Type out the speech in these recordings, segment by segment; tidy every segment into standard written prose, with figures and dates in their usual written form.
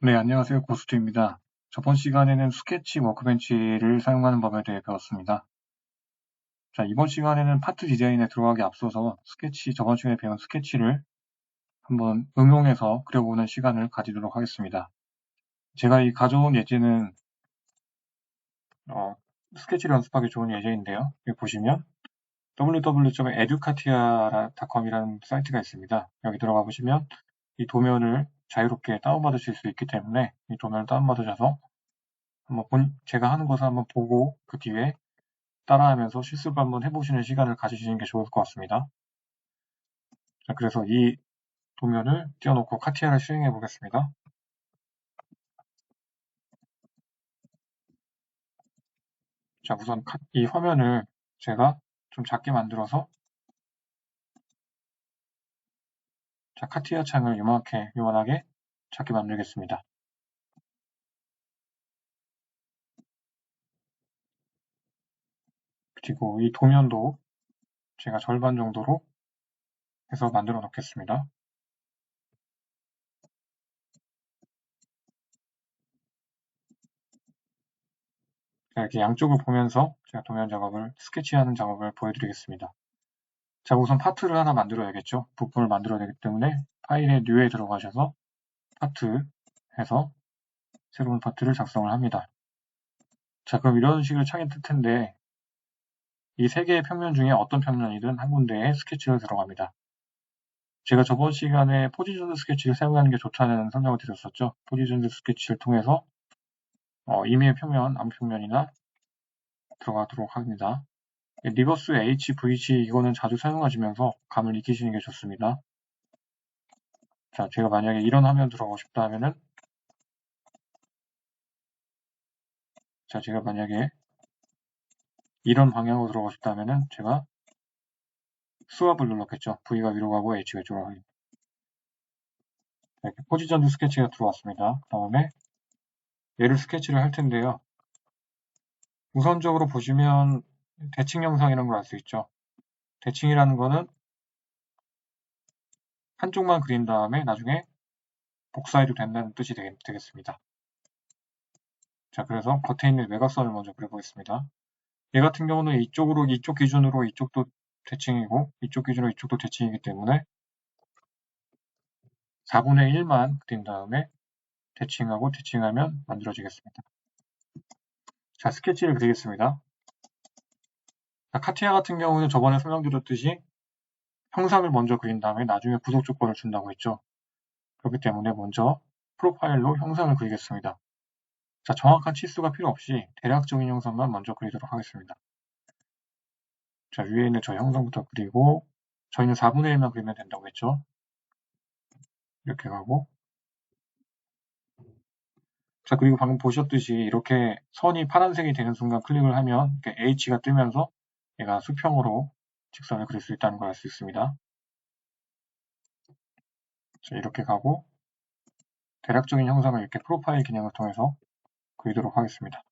네, 안녕하세요. 고스트입니다. 저번 시간에는 스케치 워크벤치를 사용하는 법에 대해 배웠습니다. 자, 이번 시간에는 파트 디자인에 들어가기 앞서서 저번 시간에 배운 스케치를 한번 응용해서 그려보는 시간을 가지도록 하겠습니다. 제가 이 가져온 예제는 스케치를 연습하기 좋은 예제인데요. 여기 보시면 www.educatia.com이라는 사이트가 있습니다. 여기 들어가 보시면 이 도면을 자유롭게 다운받으실 수 있기 때문에 이 도면을 다운받으셔서 제가 하는 것을 한번 보고 그 뒤에 따라하면서 실습을 한번 해보시는 시간을 가지시는 게 좋을 것 같습니다. 자, 그래서 이 도면을 띄워놓고 카티아를 실행해 보겠습니다. 자, 우선 이 화면을 제가 좀 작게 만들어서 자, 카티아 창을 요만하게 작게 만들겠습니다. 그리고 이 도면도 제가 절반 정도로 해서 만들어 놓겠습니다. 자, 이렇게 양쪽을 보면서 제가 도면 스케치하는 작업을 보여드리겠습니다. 자, 우선 파트를 하나 만들어야겠죠. 부품을 만들어야 되기 때문에 파일의 New에 들어가셔서 파트 해서 새로운 파트를 작성을 합니다. 자, 그럼 이런 식으로 창이 뜰 텐데 이 세 개의 평면 중에 어떤 평면이든 한 군데에 스케치가 들어갑니다. 제가 저번 시간에 포지션드 스케치를 사용하는 게 좋다는 설명을 드렸었죠. 포지션드 스케치를 통해서 임의의 평면, 아무 평면이나 들어가도록 합니다. 리버스 HVG 이거는 자주 사용하시면서 감을 익히시는 게 좋습니다. 자, 제가 만약에 이런 화면 들어가고 싶다 하면은 제가 만약에 이런 방향으로 들어가고 싶다 하면은 제가 스왑을 눌렀겠죠. V가 위로 가고 H가 이쪽으로 가고. 이렇게 포지션드 스케치가 들어왔습니다. 그 다음에 얘를 스케치를 할 텐데요. 우선적으로 보시면 대칭 영상이라는 걸 알 수 있죠. 대칭이라는 거는 한쪽만 그린 다음에 나중에 복사해도 된다는 뜻이 되겠습니다. 자, 그래서 겉에 있는 외곽선을 먼저 그려보겠습니다. 얘 같은 경우는 이쪽 기준으로 이쪽도 대칭이고 이쪽 기준으로 이쪽도 대칭이기 때문에 4분의 1만 그린 다음에 대칭하고 대칭하면 만들어지겠습니다. 자, 스케치를 그리겠습니다. 자, 카티아 같은 경우는 저번에 설명드렸듯이 형상을 먼저 그린 다음에 나중에 구속 조건을 준다고 했죠. 그렇기 때문에 먼저 프로파일로 형상을 그리겠습니다. 자, 정확한 치수가 필요 없이 대략적인 형상만 먼저 그리도록 하겠습니다. 자, 위에 있는 저 형상부터 그리고 저희는 4분의 1만 그리면 된다고 했죠. 이렇게 가고 자, 그리고 방금 보셨듯이 이렇게 선이 파란색이 되는 순간 클릭을 하면 이렇게 H가 뜨면서 얘가 수평으로 직선을 그릴 수 있다는 걸 알 수 있습니다. 자, 이렇게 가고 대략적인 형상을 이렇게 프로파일 기능을 통해서 그리도록 하겠습니다.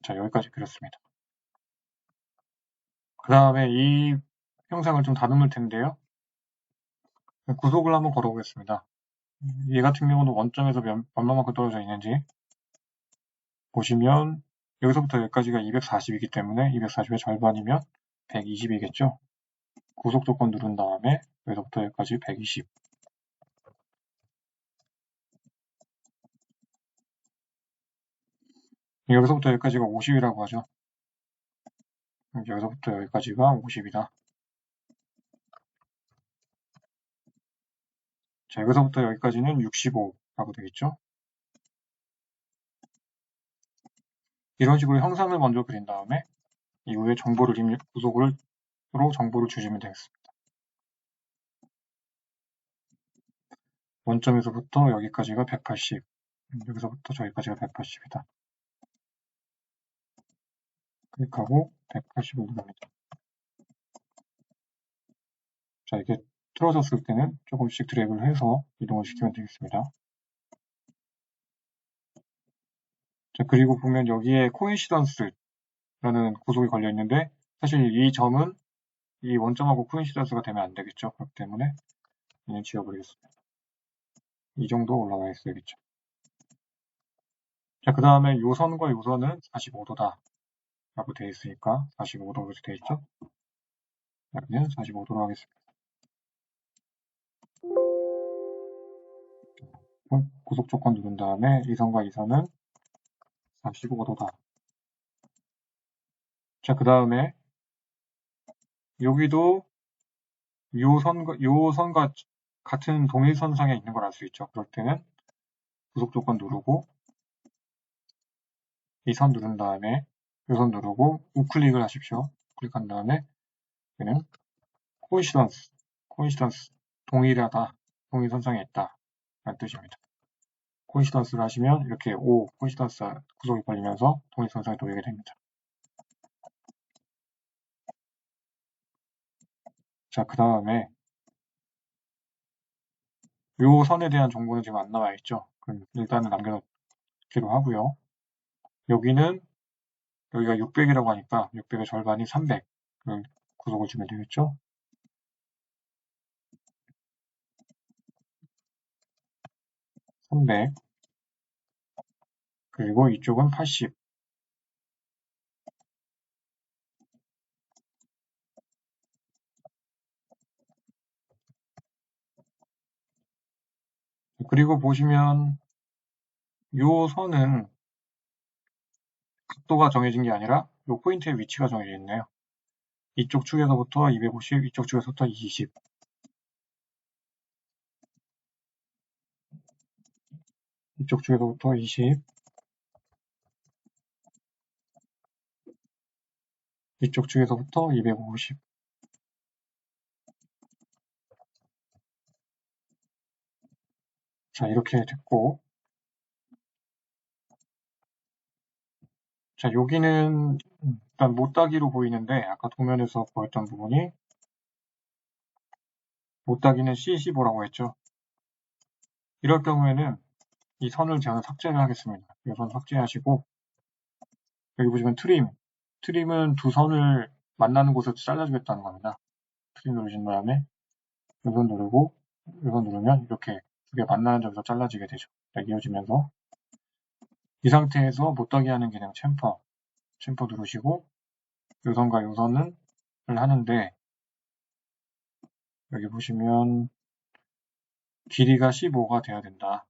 자, 여기까지 그렸습니다. 그 다음에 이 형상을 좀 다듬을 텐데요. 구속을 한번 걸어보겠습니다. 얘 같은 경우는 원점에서 얼마만큼 떨어져 있는지 보시면 여기서부터 여기까지가 240이기 때문에 240의 절반이면 120이겠죠. 구속 조건 누른 다음에 여기서부터 여기까지 120. 여기서부터 여기까지가 50이라고 하죠. 여기서부터 여기까지가 50이다. 자, 여기서부터 여기까지는 65라고 되겠죠. 이런 식으로 형상을 먼저 그린 다음에 이후에 구속으로 정보를 주시면 되겠습니다. 원점에서부터 여기까지가 180, 여기서부터 저기까지가 180이다. 클릭하고 180을 누릅니다. 자, 이게 틀어졌을 때는 조금씩 드래그를 해서 이동을 시키면 되겠습니다. 자, 그리고 보면 여기에 코인시던스 라는 구속이 걸려 있는데 사실 이 점은 이 원점하고 코인시던스가 되면 안 되겠죠. 그렇기 때문에 얘는 지워버리겠습니다. 이 정도 올라가 있어야겠죠. 자, 그 다음에 요 선과 요 선은 45도다 라고 되어 있으니까 45도로 되어 있죠. 여기는 45도로 하겠습니다. 구속 조건 누른 다음에 이 선과 이 선은 45도다. 자, 그 다음에 여기도 요 선과 같은 동일선상에 있는 걸 알 수 있죠. 그럴 때는 구속 조건 누르고 이 선 누른 다음에 이 선 누르고 우클릭을 하십시오. 클릭한 다음에 얘는 코인시던스 동일하다, 동일선상에 있다 라는 뜻입니다. 코인시던스를 하시면 이렇게 코인시던스 구속이 걸리면서 동일선상에 놓이게 됩니다. 자, 그 다음에 요 선에 대한 정보는 지금 안 나와 있죠. 그럼 일단은 남겨놓기로 하고요. 여기가 600이라고 하니까 600의 절반이 300을 구속을 주면 되겠죠. 300 그리고 이쪽은 80 그리고 보시면 요 선은 각도가 정해진 게 아니라 요 포인트의 위치가 정해져 있네요. 이쪽 축에서부터 250, 이쪽 축에서부터 20. 이쪽 축에서부터 20. 이쪽 축에서부터 250. 자, 이렇게 됐고. 자, 여기는 일단 못따기로 보이는데 아까 도면에서 보였던 부분이 못따기는 C15라고 했죠. 이럴 경우에는 이 선을 저는 삭제를 하겠습니다. 이 선 삭제하시고 여기 보시면 트림은 두 선을 만나는 곳에서 잘라주겠다는 겁니다. 트림 누르신 다음에 이 선 누르고 이 선 누르면 이렇게 두 개 만나는 점에서 잘라지게 되죠. 이어지면서 이 상태에서 못따기 하는 기능 챔퍼 누르시고 이 선과 이 선을 하는데 여기 보시면 길이가 15가 돼야 된다.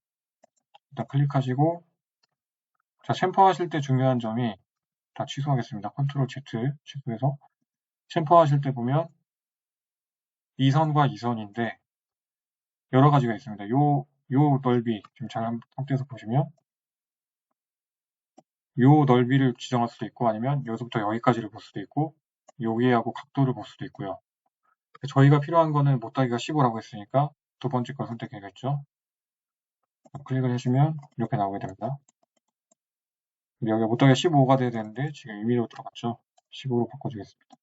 일단 클릭하시고 자, 챔퍼 하실 때 중요한 점이 다 취소하겠습니다. 컨트롤 Z 취소해서 챔퍼 하실 때 보면 이 선과 이 선인데 여러 가지가 있습니다. 요 넓이 지금 잘 상태에서 보시면 요 넓이를 지정할 수도 있고 아니면 여기서부터 여기까지를 볼 수도 있고 여기하고 각도를 볼 수도 있고요. 저희가 필요한 거는 못따기가 15라고 했으니까 두 번째 거 선택해야겠죠. 클릭을 하시면 이렇게 나오게 됩니다. 여기가 못따기가 15가 돼야 되는데 지금 임의로 들어갔죠. 15로 바꿔주겠습니다.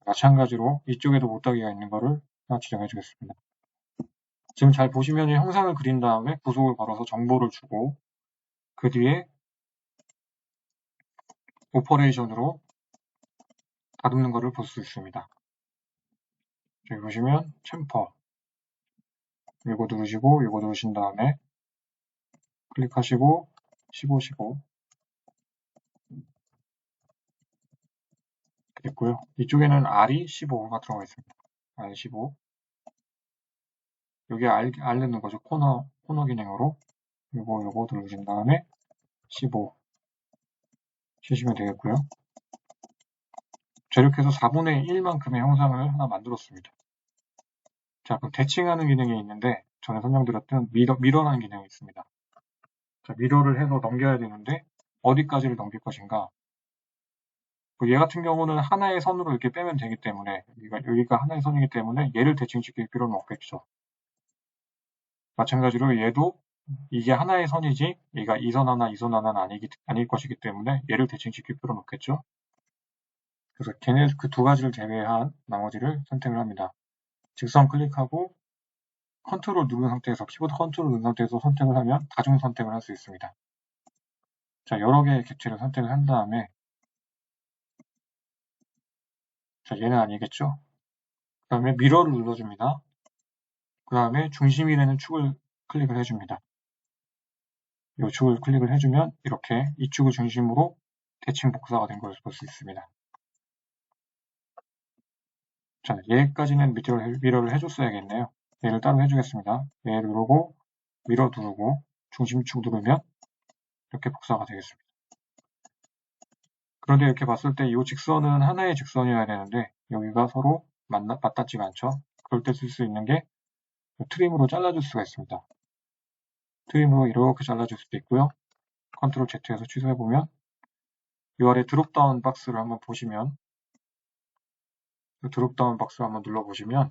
마찬가지로 이쪽에도 못따기가 있는 거를 하나 지정해 주겠습니다. 지금 잘 보시면 형상을 그린 다음에 구속을 걸어서 정보를 주고 그 뒤에 오퍼레이션으로 다듬는 것을 볼 수 있습니다. 여기 보시면 챔퍼 이거 누르시고 이거 누르신 다음에 클릭하시고 15 됐고요. 이쪽에는 R이 15가 들어가 있습니다. R15 여기 R 넣는 거죠. 코너 기능으로 요거 누르신 다음에 15 치시면 되겠고요. 자, 이렇게 해서 4분의 1만큼의 형상을 하나 만들었습니다. 자, 그럼 대칭하는 기능이 있는데 전에 설명드렸던 미러라는 기능이 있습니다. 자, 미러를 해서 넘겨야 되는데 어디까지를 넘길 것인가? 얘 같은 경우는 하나의 선으로 이렇게 빼면 되기 때문에 여기가 하나의 선이기 때문에 얘를 대칭시킬 필요는 없겠죠. 마찬가지로 얘도 이게 하나의 선이지 얘가 이 선 하나, 이 선 하나는 아닐 것이기 때문에 얘를 대칭시킬 필요는 없겠죠. 그래서 걔네 그 두 가지를 제외한 나머지를 선택을 합니다. 직선 클릭하고 컨트롤 누른 상태에서 키보드 컨트롤 누른 상태에서 선택을 하면 다중 선택을 할 수 있습니다. 자, 여러 개의 객체를 선택을 한 다음에, 자, 얘는 아니겠죠? 그 다음에 미러를 눌러줍니다. 그 다음에 중심이라는 축을 클릭을 해줍니다. 이 축을 클릭을 해주면 이렇게 이 축을 중심으로 대칭 복사가 된 것을 볼 수 있습니다. 자, 얘까지는 미러를 해줬어야겠네요. 얘를 따로 해주겠습니다. 얘 누르고 미러 누르고 중심축 누르면 이렇게 복사가 되겠습니다. 그런데 이렇게 봤을 때 이 직선은 하나의 직선이어야 되는데 여기가 서로 맞닿지가 않죠. 그럴 때 쓸 수 있는 게 트림으로 잘라줄 수가 있습니다. 트림으로 이렇게 잘라줄 수도 있고요. 컨트롤 Z에서 취소해보면 이 아래 드롭다운 박스를 한번 보시면 드롭다운 박스 한번 눌러보시면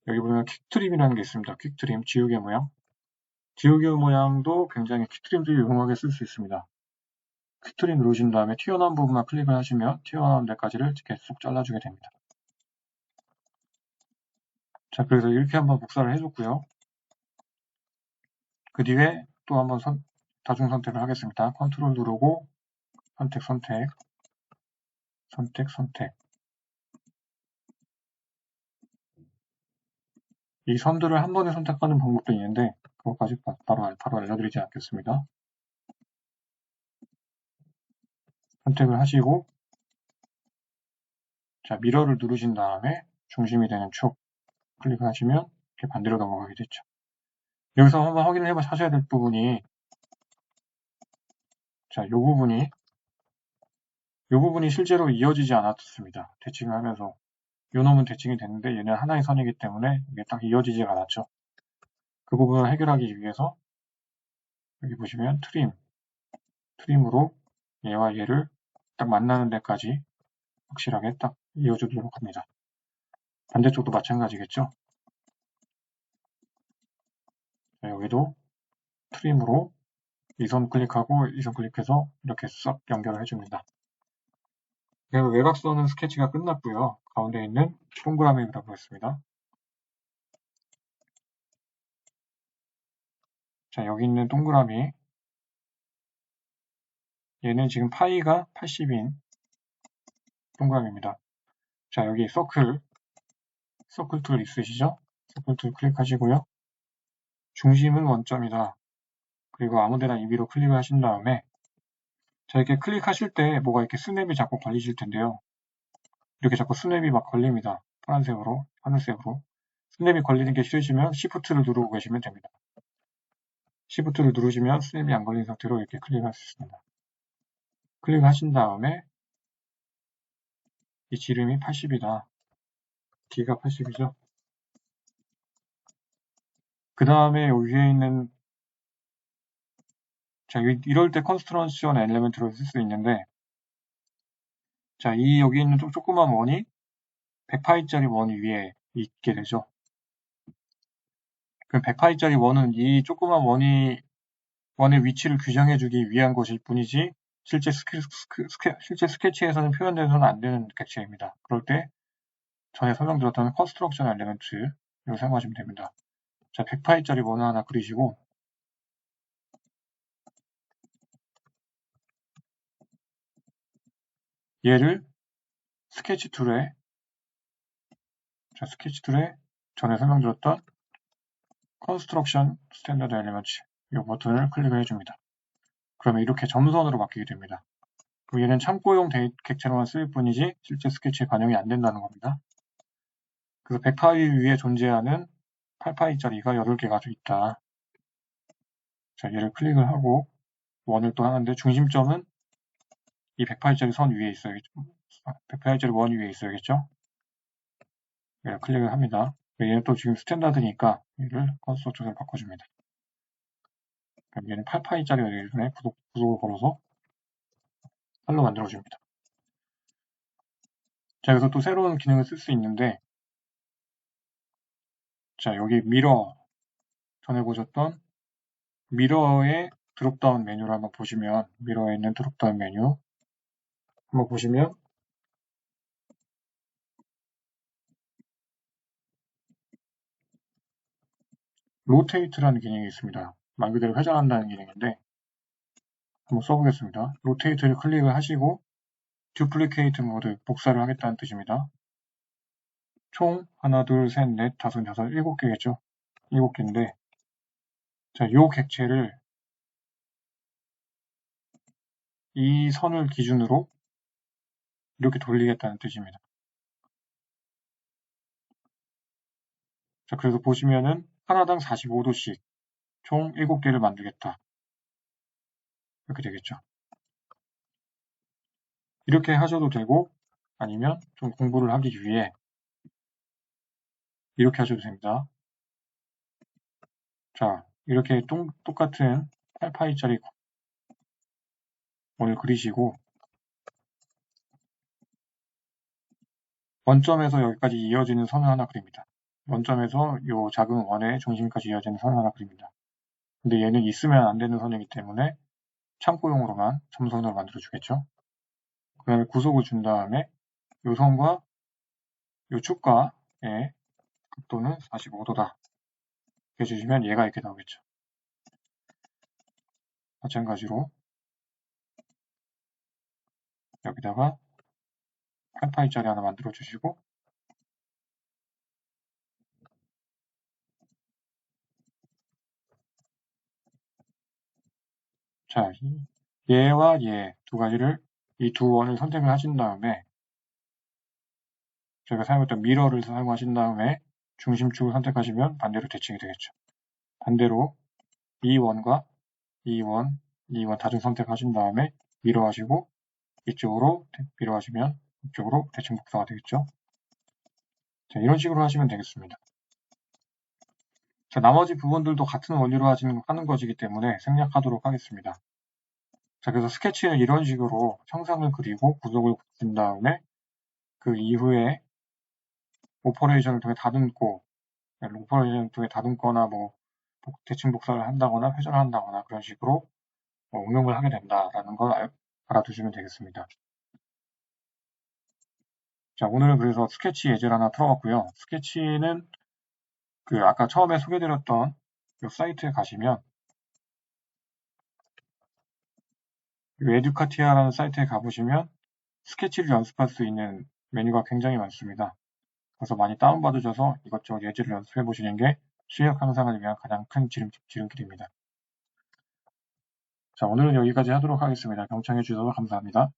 여기 보면 퀵트림이라는 게 있습니다. 퀵트림, 지우개 모양. 지우개 모양도 굉장히 퀵트림도 유용하게 쓸 수 있습니다. 퀵트림 누르신 다음에 튀어나온 부분만 클릭을 하시면 튀어나온 데까지를 계속 잘라주게 됩니다. 자, 그래서 이렇게 한번 복사를 해줬고요. 그 뒤에 또 한번 다중 선택을 하겠습니다. 컨트롤 누르고 선택. 이 선들을 한 번에 선택하는 방법도 있는데 그것까지 바로 알려드리지 않겠습니다. 선택을 하시고 자, 미러를 누르신 다음에 중심이 되는 축 클릭을 하시면 이렇게 반대로 넘어가게 됐죠. 여기서 한번 확인을 하셔야 될 부분이 자, 이 부분이 실제로 이어지지 않았습니다. 대칭을 하면서 요 놈은 대칭이 됐는데 얘는 하나의 선이기 때문에 이게 딱 이어지지가 않았죠. 그 부분을 해결하기 위해서 여기 보시면 트림으로 얘와 얘를 딱 만나는 데까지 확실하게 딱 이어주도록 합니다. 반대쪽도 마찬가지겠죠. 자, 여기도 트림으로 이 선 클릭하고 이 선 클릭해서 이렇게 싹 연결을 해줍니다. 그래서 외곽선은 스케치가 끝났고요. 가운데 있는 동그라미를 보겠습니다. 자, 여기 있는 동그라미 얘는 지금 파이가 80인 동그라미입니다. 자, 여기 서클 툴 있으시죠? 서클 툴 클릭하시고요. 중심은 원점이다. 그리고 아무데나 임의로 클릭을 하신 다음에 자, 이렇게 클릭하실 때 뭐가 이렇게 스냅이 자꾸 걸리실 텐데요. 이렇게 자꾸 스냅이 막 걸립니다. 파란색으로, 하늘색으로. 스냅이 걸리는 게 싫으시면 Shift를 누르고 계시면 됩니다. Shift를 누르시면 스냅이 안 걸린 상태로 이렇게 클릭할 수 있습니다. 클릭하신 다음에 이 지름이 80이다. D가 80이죠. 그 다음에 위에 있는 자, 이럴 때 컨스트럭션 엘리멘트로 쓸 수 있는데 자, 여기 있는 좀 조그만 원이 100파이짜리 원 위에 있게 되죠. 그럼 100파이짜리 원은 이 조그만 원의 위치를 규정해주기 위한 것일 뿐이지 실제 스케치에서는 표현돼서는 안 되는 객체입니다. 그럴 때 전에 설명드렸던 컨스트럭션 엘리멘트를 사용하시면 됩니다. 자, 100파이짜리 원을 하나 그리시고 얘를 스케치 툴에 전에 설명드렸던 컨스트럭션 스탠더드 엘리먼트 이 버튼을 클릭을 해줍니다. 그러면 이렇게 점선으로 바뀌게 됩니다. 그리고 얘는 참고용 객체로만 쓰일 뿐이지 실제 스케치에 반영이 안 된다는 겁니다. 그래서 100파이 위에 존재하는 8파이짜리가 8개가 있다. 자, 얘를 클릭을 하고 원을 또 하는데 중심점은 이 100파이짜리 선 위에 있어야겠죠. 100파이짜리 원 위에 있어야겠죠. 얘를 클릭을 합니다. 얘는 또 지금 스탠다드니까 얘를 컨스트럭션으로 바꿔줍니다. 그럼 얘는 8파이짜리가 되기 때문에 구속을 걸어서 8로 만들어줍니다. 자, 여기서 또 새로운 기능을 쓸 수 있는데 자, 여기 미러 전에 보셨던 미러의 드롭다운 메뉴를 한번 보시면 미러에 있는 드롭다운 메뉴 한번 보시면 로테이트라는 기능이 있습니다. 말 그대로 회전한다는 기능인데 한번 써보겠습니다. 로테이트를 클릭을 하시고 듀플리케이트 모드, 복사를 하겠다는 뜻입니다. 총 하나, 둘, 셋, 넷, 다섯, 여섯, 7개겠죠? 7개인데 자, 요 객체를 이 선을 기준으로 이렇게 돌리겠다는 뜻입니다. 자, 그래서 보시면은 하나당 45도씩 총 7개를 만들겠다. 이렇게 되겠죠. 이렇게 하셔도 되고 아니면 좀 공부를 하기 위해 이렇게 하셔도 됩니다. 자, 이렇게 똑같은 8파이짜리 원을 그리시고 원점에서 여기까지 이어지는 선을 하나 그립니다. 원점에서 이 작은 원의 중심까지 이어지는 선을 하나 그립니다. 근데 얘는 있으면 안 되는 선이기 때문에 참고용으로만 점선으로 만들어 주겠죠. 그 다음에 구속을 준 다음에 이 선과 이 축과의 각도는 45도다 해주시면 얘가 이렇게 나오겠죠. 마찬가지로 여기다가 8파이짜리 하나 만들어 주시고 자, 얘와 얘 두 가지를 이 두 원을 선택을 하신 다음에 저희가 사용했던 미러를 사용하신 다음에 중심축을 선택하시면 반대로 대칭이 되겠죠. 반대로 이 원과 이 원, 이 원 다중 선택하신 다음에 미러 하시고 이쪽으로 미러 하시면 이쪽으로 대칭 복사가 되겠죠. 자, 이런 식으로 하시면 되겠습니다. 자, 나머지 부분들도 같은 원리로 하는 것이기 때문에 생략하도록 하겠습니다. 자, 그래서 스케치는 이런 식으로 형상을 그리고 구속을 붙인 다음에 그 이후에 오퍼레이션을 통해 다듬고, 오퍼레이션을 통해 다듬거나 뭐 대칭 복사를 한다거나 회전을 한다거나 그런 식으로 응용을 하게 된다라는 걸 알아두시면 되겠습니다. 자, 오늘은 그래서 스케치 예제를 하나 풀어봤고요. 스케치는 그 아까 처음에 소개드렸던 이 사이트에 가시면 이 에듀카티아라는 사이트에 가보시면 스케치를 연습할 수 있는 메뉴가 굉장히 많습니다. 그래서 많이 다운받으셔서 이것저것 예제를 연습해 보시는 게 실력 향상을 위한 가장 큰 지름길입니다. 자, 오늘은 여기까지 하도록 하겠습니다. 경청해 주셔서 감사합니다.